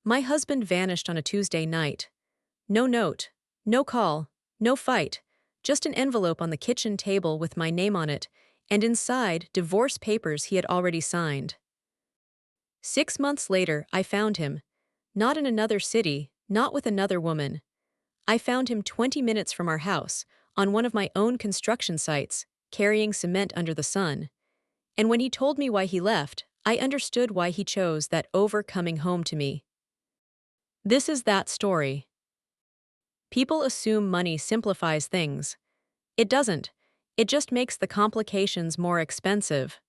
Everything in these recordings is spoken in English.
My husband vanished on a Tuesday night. No note, no call, no fight, just an envelope on the kitchen table with my name on it, and inside, divorce papers he had already signed. 6 months later, I found him. Not in another city, not with another woman. I found him 20 minutes from our house, on one of my own construction sites, carrying cement under the sun. And when he told me why he left, I understood why he chose that over coming home to me. This is that story. People assume money simplifies things. It doesn't. It just makes the complications more expensive.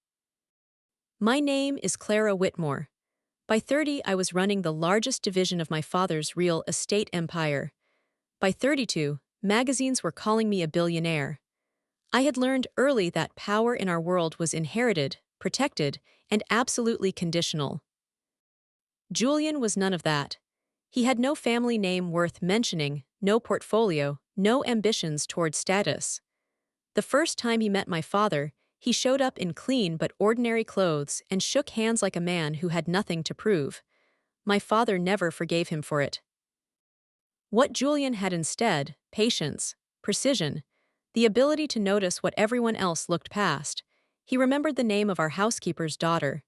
My name is Clara Whitmore. By 30, I was running the largest division of my father's real estate empire. By 32, magazines were calling me a billionaire. I had learned early that power in our world was inherited, protected, and absolutely conditional. Julian was none of that. He had no family name worth mentioning, no portfolio, no ambitions toward status. The first time he met my father, he showed up in clean but ordinary clothes and shook hands like a man who had nothing to prove. My father never forgave him for it. What Julian had instead, patience, precision, the ability to notice what everyone else looked past. He remembered the name of our housekeeper's daughter.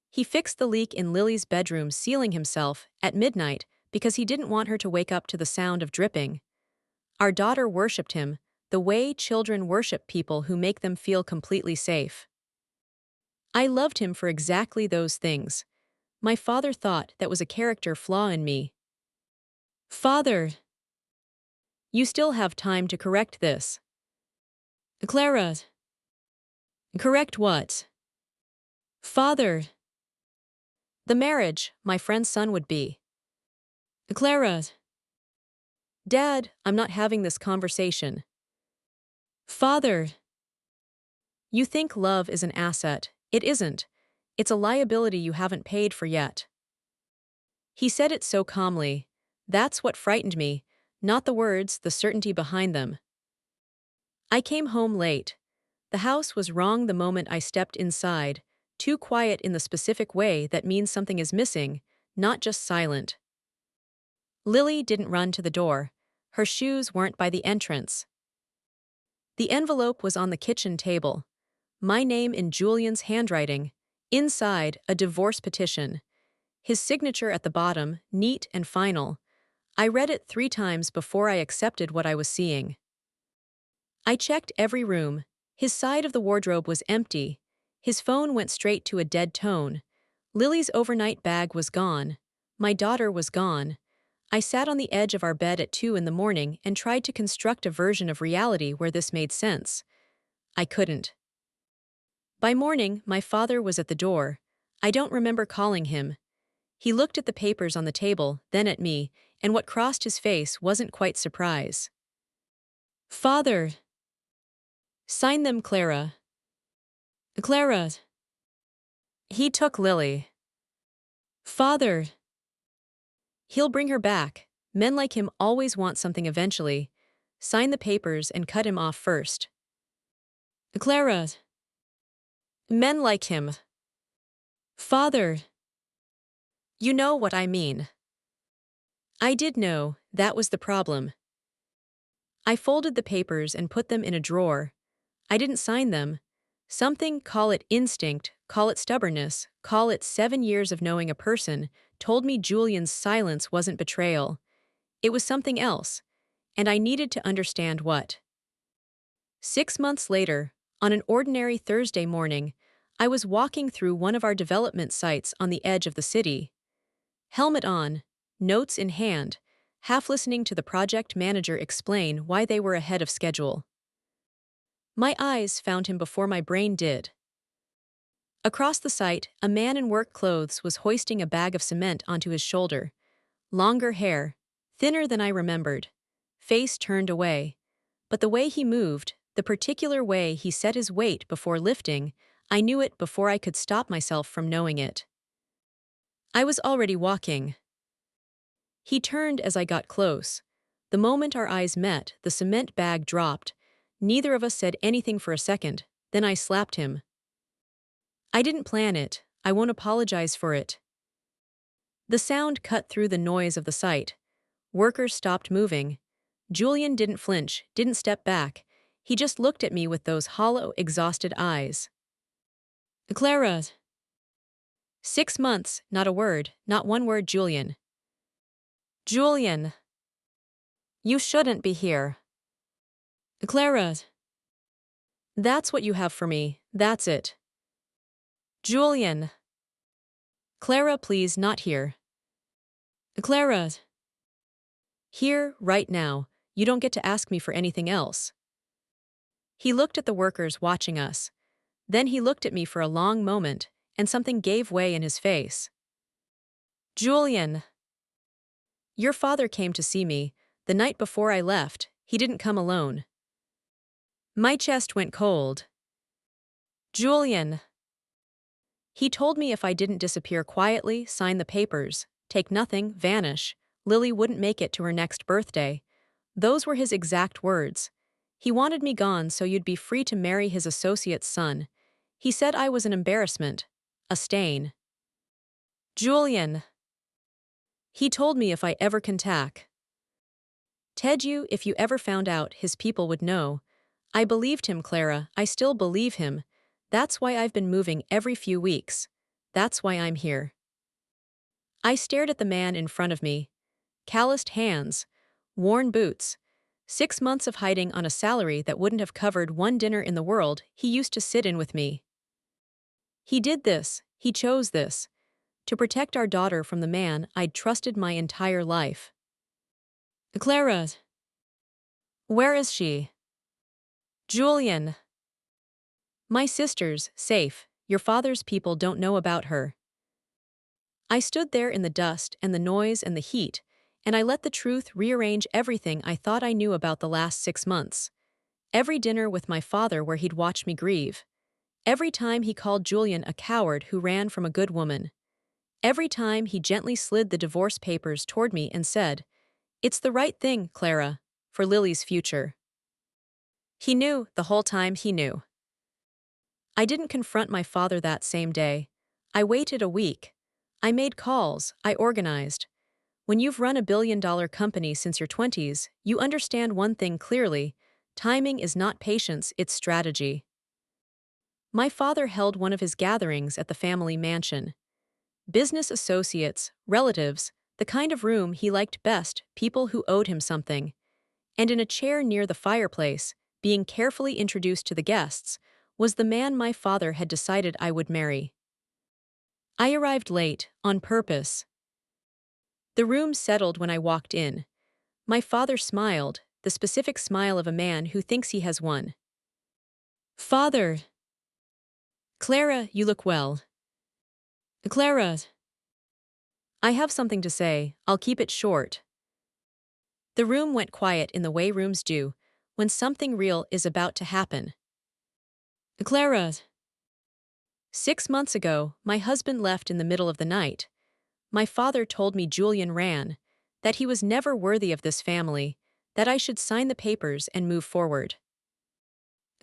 He fixed the leak in Lily's bedroom ceiling himself, at midnight, because he didn't want her to wake up to the sound of dripping. Our daughter worshipped him, the way children worship people who make them feel completely safe. I loved him for exactly those things. My father thought that was a character flaw in me. Father! You still have time to correct this. Clara! Correct what? Father! The marriage my friend's son would be. Clara! Dad, I'm not having this conversation. Father! You think love is an asset. It isn't. It's a liability you haven't paid for yet. He said it so calmly. That's what frightened me, not the words, the certainty behind them. I came home late. The house was wrong the moment I stepped inside, too quiet in the specific way that means something is missing, not just silent. Lily didn't run to the door. Her shoes weren't by the entrance. The envelope was on the kitchen table. My name in Julian's handwriting. Inside, a divorce petition. His signature at the bottom, neat and final. I read it 3 times before I accepted what I was seeing. I checked every room. His side of the wardrobe was empty. His phone went straight to a dead tone. Lily's overnight bag was gone. My daughter was gone. I sat on the edge of our bed at 2 in the morning and tried to construct a version of reality where this made sense. I couldn't. By morning, my father was at the door. I don't remember calling him. He looked at the papers on the table, then at me, and what crossed his face wasn't quite surprise. Father! Sign them, Clara. Clara! He took Lily. Father! He'll bring her back. Men like him always want something eventually. Sign the papers and cut him off first. Clara! Men like him. Father! You know what I mean. I did know, that was the problem. I folded the papers and put them in a drawer. I didn't sign them. Something, call it instinct, call it stubbornness, call it 7 years of knowing a person, told me Julian's silence wasn't betrayal. It was something else, and I needed to understand what. 6 months later, on an ordinary Thursday morning, I was walking through one of our development sites on the edge of the city. Helmet on, notes in hand, half listening to the project manager explain why they were ahead of schedule. My eyes found him before my brain did. Across the site, a man in work clothes was hoisting a bag of cement onto his shoulder. Longer hair, thinner than I remembered. Face turned away. But the way he moved, the particular way he set his weight before lifting, I knew it before I could stop myself from knowing it. I was already walking. He turned as I got close. The moment our eyes met, the cement bag dropped. Neither of us said anything for a second, then I slapped him. I didn't plan it. I won't apologize for it. The sound cut through the noise of the site. Workers stopped moving. Julian didn't flinch, didn't step back. He just looked at me with those hollow, exhausted eyes. Clara. 6 months, not a word, not one word, Julian. Julian. You shouldn't be here. Clara. That's what you have for me, that's it. Julian. Clara, please, not here. Clara. Here, right now. You don't get to ask me for anything else. He looked at the workers watching us. Then he looked at me for a long moment, and something gave way in his face. Julian. Your father came to see me. The night before I left, he didn't come alone. My chest went cold. Julian. He told me if I didn't disappear quietly, sign the papers, take nothing, vanish, Lily wouldn't make it to her next birthday. Those were his exact words. He wanted me gone so you'd be free to marry his associate's son. He said I was an embarrassment, a stain. Julian. He told me if I ever contact you, if you ever found out, his people would know. I believed him, Clara, I still believe him. That's why I've been moving every few weeks. That's why I'm here. I stared at the man in front of me. Calloused hands, worn boots, 6 months of hiding on a salary that wouldn't have covered one dinner in the world he used to sit in with me. He did this, he chose this, to protect our daughter from the man I'd trusted my entire life. Clara. Where is she? Julian. My sister's safe. Your father's people don't know about her. I stood there in the dust and the noise and the heat, and I let the truth rearrange everything I thought I knew about the last 6 months. Every dinner with my father where he'd watch me grieve. Every time he called Julian a coward who ran from a good woman. Every time he gently slid the divorce papers toward me and said, "It's the right thing, Clara, for Lily's future." He knew, the whole time he knew. I didn't confront my father that same day. I waited a week. I made calls, I organized. When you've run a billion-dollar company since your 20s, you understand one thing clearly: timing is not patience, it's strategy. My father held one of his gatherings at the family mansion. Business associates, relatives, the kind of room he liked best, people who owed him something. And in a chair near the fireplace, being carefully introduced to the guests, was the man my father had decided I would marry. I arrived late, on purpose. The room settled when I walked in. My father smiled, the specific smile of a man who thinks he has won. Father. Clara, you look well. Clara. I have something to say, I'll keep it short. The room went quiet in the way rooms do, when something real is about to happen. Clara. 6 months ago, my husband left in the middle of the night. My father told me Julian ran, that he was never worthy of this family, that I should sign the papers and move forward.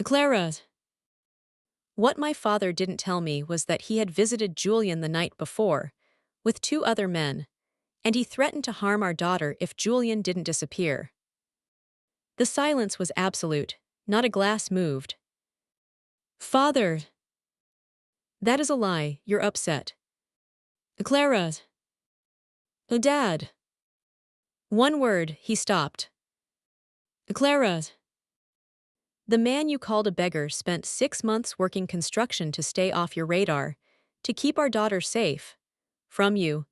Clara. What my father didn't tell me was that he had visited Julian the night before, with 2 other men, and he threatened to harm our daughter if Julian didn't disappear. The silence was absolute, not a glass moved. Father. That is a lie, you're upset. Clara. Dad. One word, he stopped. Clara. The man you called a beggar spent 6 months working construction to stay off your radar, to keep our daughter safe. From you.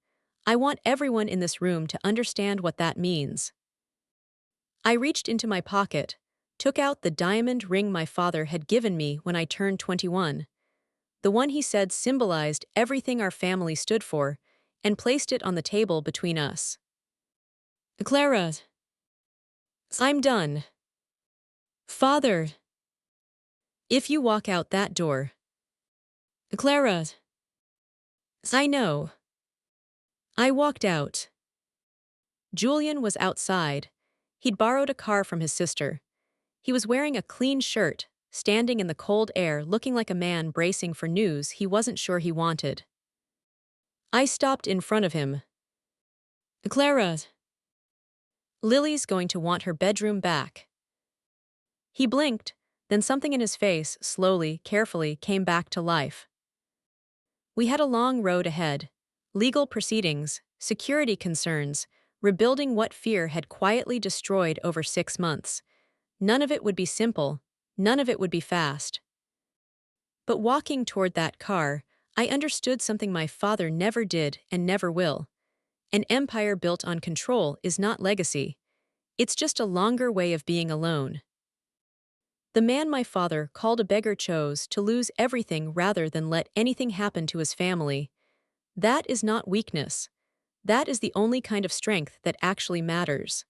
I want everyone in this room to understand what that means. I reached into my pocket, took out the diamond ring my father had given me when I turned 21. The one he said symbolized everything our family stood for, and placed it on the table between us. Clara. I'm done. Father. If you walk out that door. Clara. I know. I walked out. Julian was outside. He'd borrowed a car from his sister. He was wearing a clean shirt, standing in the cold air looking like a man bracing for news he wasn't sure he wanted. I stopped in front of him. Clara, Lily's going to want her bedroom back. He blinked, then something in his face, slowly, carefully, came back to life. We had a long road ahead. Legal proceedings, security concerns, rebuilding what fear had quietly destroyed over 6 months. None of it would be simple, none of it would be fast. But walking toward that car, I understood something my father never did and never will. An empire built on control is not legacy. It's just a longer way of being alone. The man my father called a beggar chose to lose everything rather than let anything happen to his family. That is not weakness. That is the only kind of strength that actually matters.